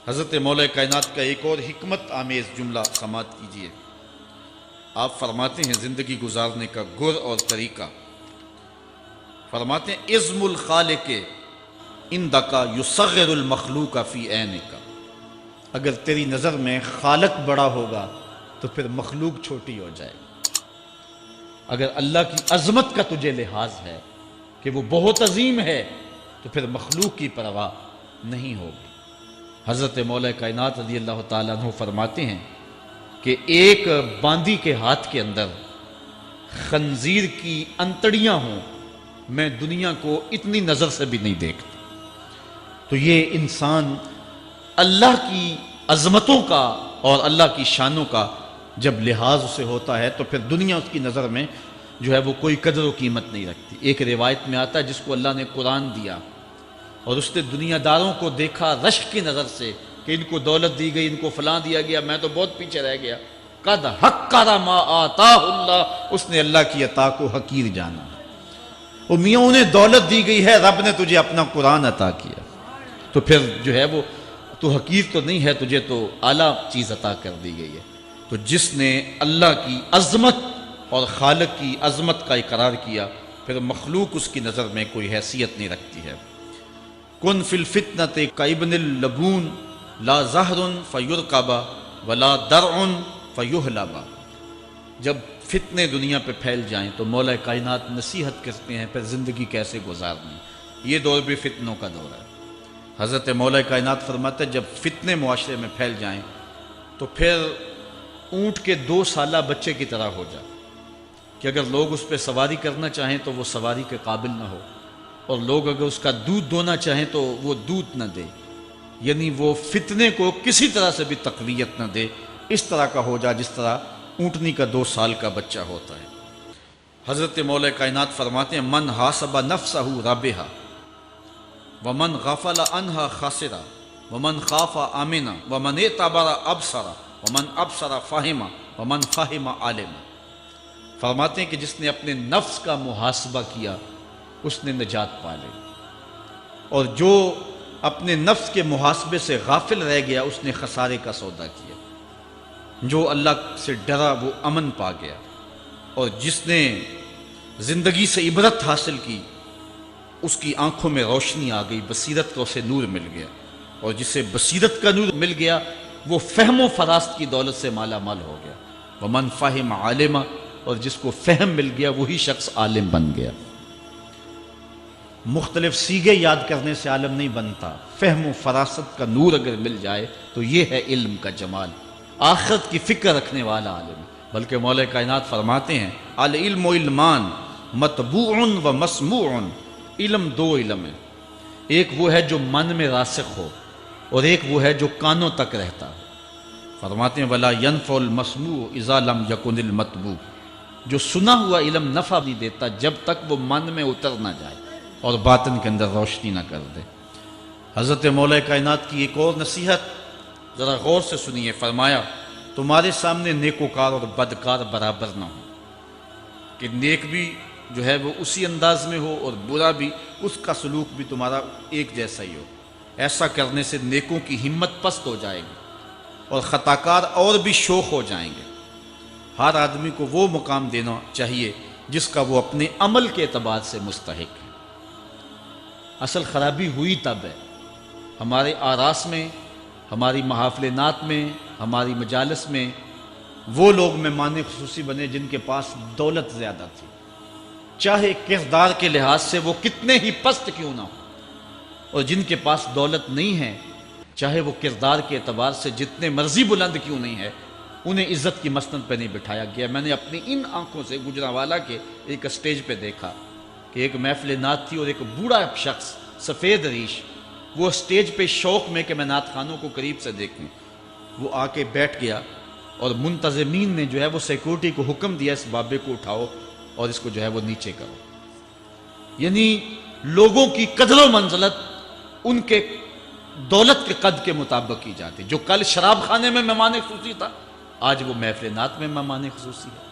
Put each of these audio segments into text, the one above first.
حضرت مولا کائنات کا ایک اور حکمت آمیز جملہ سماعت کیجیے۔ آپ فرماتے ہیں زندگی گزارنے کا گر اور طریقہ، فرماتے ہیں عزم الخالق عندک یصغر المخلوق فی عینک۔ اگر تیری نظر میں خالق بڑا ہوگا تو پھر مخلوق چھوٹی ہو جائے گی۔ اگر اللہ کی عظمت کا تجھے لحاظ ہے کہ وہ بہت عظیم ہے تو پھر مخلوق کی پرواہ نہیں ہوگی۔ حضرت مولا کائنات رضی اللہ تعالیٰ عنہ فرماتے ہیں کہ ایک باندی کے ہاتھ کے اندر خنزیر کی انتڑیاں ہوں، میں دنیا کو اتنی نظر سے بھی نہیں دیکھتا۔ تو یہ انسان اللہ کی عظمتوں کا اور اللہ کی شانوں کا جب لحاظ اسے ہوتا ہے تو پھر دنیا اس کی نظر میں جو ہے وہ کوئی قدر و قیمت نہیں رکھتی۔ ایک روایت میں آتا ہے جس کو اللہ نے قرآن دیا اور اس نے دنیا داروں کو دیکھا رشک کی نظر سے کہ ان کو دولت دی گئی، ان کو فلاں دیا گیا، میں تو بہت پیچھے رہ گیا۔ قد حقر ما آتاہ اللہ، اس نے اللہ کی عطا کو حقیر جانا۔ اور میاں انہیں دولت دی گئی ہے، رب نے تجھے اپنا قرآن عطا کیا، تو پھر جو ہے وہ تو حقیر تو نہیں ہے، تجھے تو اعلیٰ چیز عطا کر دی گئی ہے۔ تو جس نے اللہ کی عظمت اور خالق کی عظمت کا اقرار کیا پھر مخلوق اس کی نظر میں کوئی حیثیت نہیں رکھتی ہے۔ کن فی الفتنۃ کابن اللبون لا زہر فیرکب ولا درع فیحلب۔ جب فتنے دنیا پہ پھیل جائیں تو مولا کائنات نصیحت کرتے ہیں پھر زندگی کیسے گزارنی۔ یہ دور بھی فتنوں کا دور ہے۔ حضرت مولا کائنات فرماتے ہیں جب فتنے معاشرے میں پھیل جائیں تو پھر اونٹ کے 2 سالہ بچے کی طرح ہو جائے کہ اگر لوگ اس پہ سواری کرنا چاہیں تو وہ سواری کے قابل نہ ہو، اور لوگ اگر اس کا دودھ دونا چاہیں تو وہ دودھ نہ دے، یعنی وہ فتنے کو کسی طرح سے بھی تقویت نہ دے، اس طرح کا ہو جائے جس طرح اونٹنی کا 2 سال کا بچہ ہوتا ہے۔ حضرت مولا کائنات فرماتے ہیں من حاسب نفسہ رابحہ ومن غفل عنہا خاسرہ ومن خاف آمنہ ومن اعتبر ابصر ومن ابصر فہم ومن فہم عالم۔ فرماتے ہیں کہ جس نے اپنے نفس کا محاسبہ کیا اس نے نجات پا لی، اور جو اپنے نفس کے محاسبے سے غافل رہ گیا اس نے خسارے کا سودا کیا۔ جو اللہ سے ڈرا وہ امن پا گیا، اور جس نے زندگی سے عبرت حاصل کی اس کی آنکھوں میں روشنی آ گئی، بصیرت کا اسے نور مل گیا، اور جسے بصیرت کا نور مل گیا وہ فہم و فراست کی دولت سے مالا مال ہو گیا۔ ومن فہم عالم، اور جس کو فہم مل گیا وہی شخص عالم بن گیا۔ مختلف سیغے یاد کرنے سے عالم نہیں بنتا، فہم و فراست کا نور اگر مل جائے تو یہ ہے علم کا جمال، آخرت کی فکر رکھنے والا عالم۔ بلکہ مولا کائنات فرماتے ہیں العلم علمان مطبوع و مسموع۔ علم 2 علم ہے، ایک وہ ہے جو من میں راسخ ہو اور ایک وہ ہے جو کانوں تک رہتا ہے۔ فرماتے ہیں ولا ينفع المسموع اذا لم يكن المطبوع۔ جو سنا ہوا علم نفع نہیں دیتا جب تک وہ من میں اتر نہ جائے اور باطن کے اندر روشنی نہ کر دے۔ حضرت مولا کائنات کی ایک اور نصیحت ذرا غور سے سنیے۔ فرمایا تمہارے سامنے نیکوکار اور بدکار برابر نہ ہو، کہ نیک بھی جو ہے وہ اسی انداز میں ہو اور برا بھی، اس کا سلوک بھی تمہارا ایک جیسا ہی ہو۔ ایسا کرنے سے نیکوں کی ہمت پست ہو جائے گی اور خطاکار اور بھی شوخ ہو جائیں گے۔ ہر آدمی کو وہ مقام دینا چاہیے جس کا وہ اپنے عمل کے اعتبار سے مستحق ہے۔ اصل خرابی ہوئی تب ہے ہمارے آراس میں، ہماری محافل نعت میں، ہماری مجالس میں وہ لوگ مہمان خصوصی بنے جن کے پاس دولت زیادہ تھی، چاہے کردار کے لحاظ سے وہ کتنے ہی پست کیوں نہ ہو، اور جن کے پاس دولت نہیں ہے چاہے وہ کردار کے اعتبار سے جتنے مرضی بلند کیوں نہیں ہے، انہیں عزت کی مسند پہ نہیں بٹھایا گیا۔ میں نے اپنی ان آنکھوں سے گجرانوالہ کے ایک اسٹیج پہ دیکھا کہ ایک محفل نعت تھی اور ایک بوڑھا شخص سفید ریش، وہ اسٹیج پہ شوق میں کہ میں نعت خانوں کو قریب سے دیکھوں، وہ آ کے بیٹھ گیا، اور منتظمین نے جو ہے وہ سیکورٹی کو حکم دیا اس بابے کو اٹھاؤ اور اس کو جو ہے وہ نیچے کرو۔ یعنی لوگوں کی قدر و منزلت ان کے دولت کے قد کے مطابق کی جاتی۔ جو کل شراب خانے میں مہمان خصوصی تھا آج وہ محفل نعت میں مہمان خصوصی ہے۔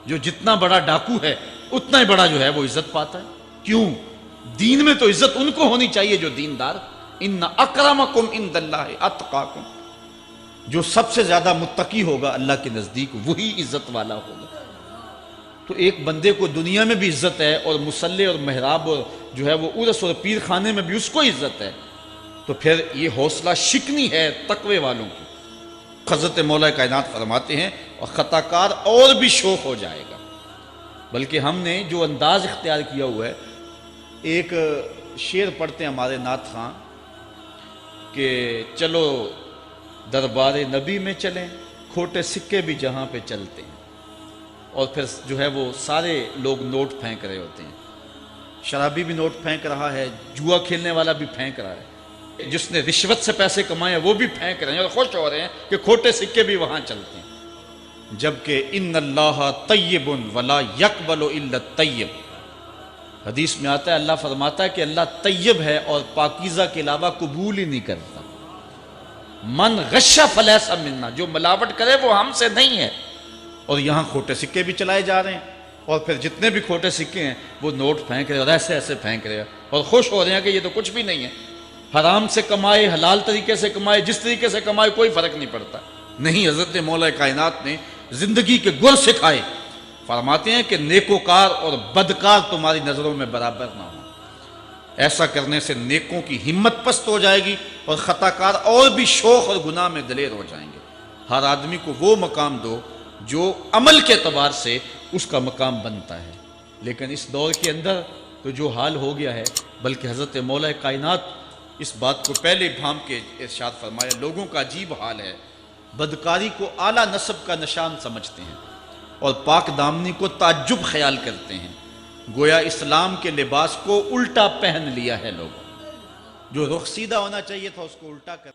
جو جتنا بڑا ڈاکو ہے اتنا ہی بڑا جو ہے وہ عزت پاتا ہے۔ کیوں؟ دین میں تو عزت ان کو ہونی چاہیے جو دیندار، ان اکرمکم عند اللہ اتقاکم، جو سب سے زیادہ متقی ہوگا اللہ کے نزدیک وہی عزت والا ہوگا۔ تو ایک بندے کو دنیا میں بھی عزت ہے، اور مصلی اور محراب اور جو ہے وہ عرس اور پیر خانے میں بھی اس کو عزت ہے، تو پھر یہ حوصلہ شکنی ہے تقوی والوں کی۔ حضرت مولا کائنات فرماتے ہیں اور خطا کار اور بھی شوق ہو جائے گا۔ بلکہ ہم نے جو انداز اختیار کیا ہوا ہے، ایک شعر پڑھتے ہیں ہمارے نعت خواں کہ چلو دربار نبی میں چلیں، کھوٹے سکے بھی جہاں پہ چلتے ہیں، اور پھر جو ہے وہ سارے لوگ نوٹ پھینک رہے ہوتے ہیں، شرابی بھی نوٹ پھینک رہا ہے، جوا کھیلنے والا بھی پھینک رہا ہے، جس نے رشوت سے پیسے کمائے وہ بھی پھینک رہے ہیں اور خوش ہو رہے ہیں کہ کھوٹے سکے بھی وہاں چلتے ہیں۔ جبکہ ان اللہ طیب ولا یقبل الا الطیب، حدیث میں آتا ہے اللہ فرماتا ہے کہ اللہ طیب ہے اور پاکیزہ کے علاوہ قبول ہی نہیں کرتا۔ من غش فلیس منا، جو ملاوٹ کرے وہ ہم سے نہیں ہے۔ اور یہاں کھوٹے سکے بھی چلائے جا رہے ہیں، اور پھر جتنے بھی کھوٹے سکے ہیں وہ نوٹ پھینک رہے ہیں اور ایسے ایسے پھینک رہے ہیں اور خوش ہو رہے ہیں کہ یہ تو کچھ بھی نہیں ہے۔ حرام سے کمائے، حلال طریقے سے کمائے، جس طریقے سے کمائے کوئی فرق نہیں پڑتا۔ نہیں، حضرت مولا کائنات نے زندگی کے گر سکھائے، فرماتے ہیں کہ نیکوکار اور بدکار تمہاری نظروں میں برابر نہ ہو۔ ایسا کرنے سے نیکوں کی ہمت پست ہو جائے گی اور خطا کار اور بھی شوق اور گناہ میں دلیر ہو جائیں گے۔ ہر آدمی کو وہ مقام دو جو عمل کے اعتبار سے اس کا مقام بنتا ہے۔ لیکن اس دور کے اندر تو جو حال ہو گیا ہے، بلکہ حضرت مولا کائنات اس بات کو پہلے بھام کے ارشاد فرمایا، لوگوں کا عجیب حال ہے، بدکاری کو اعلیٰ نسب کا نشان سمجھتے ہیں اور پاک دامنی کو تعجب خیال کرتے ہیں، گویا اسلام کے لباس کو الٹا پہن لیا ہے لوگوں، جو رخ سیدھا ہونا چاہیے تھا اس کو الٹا کر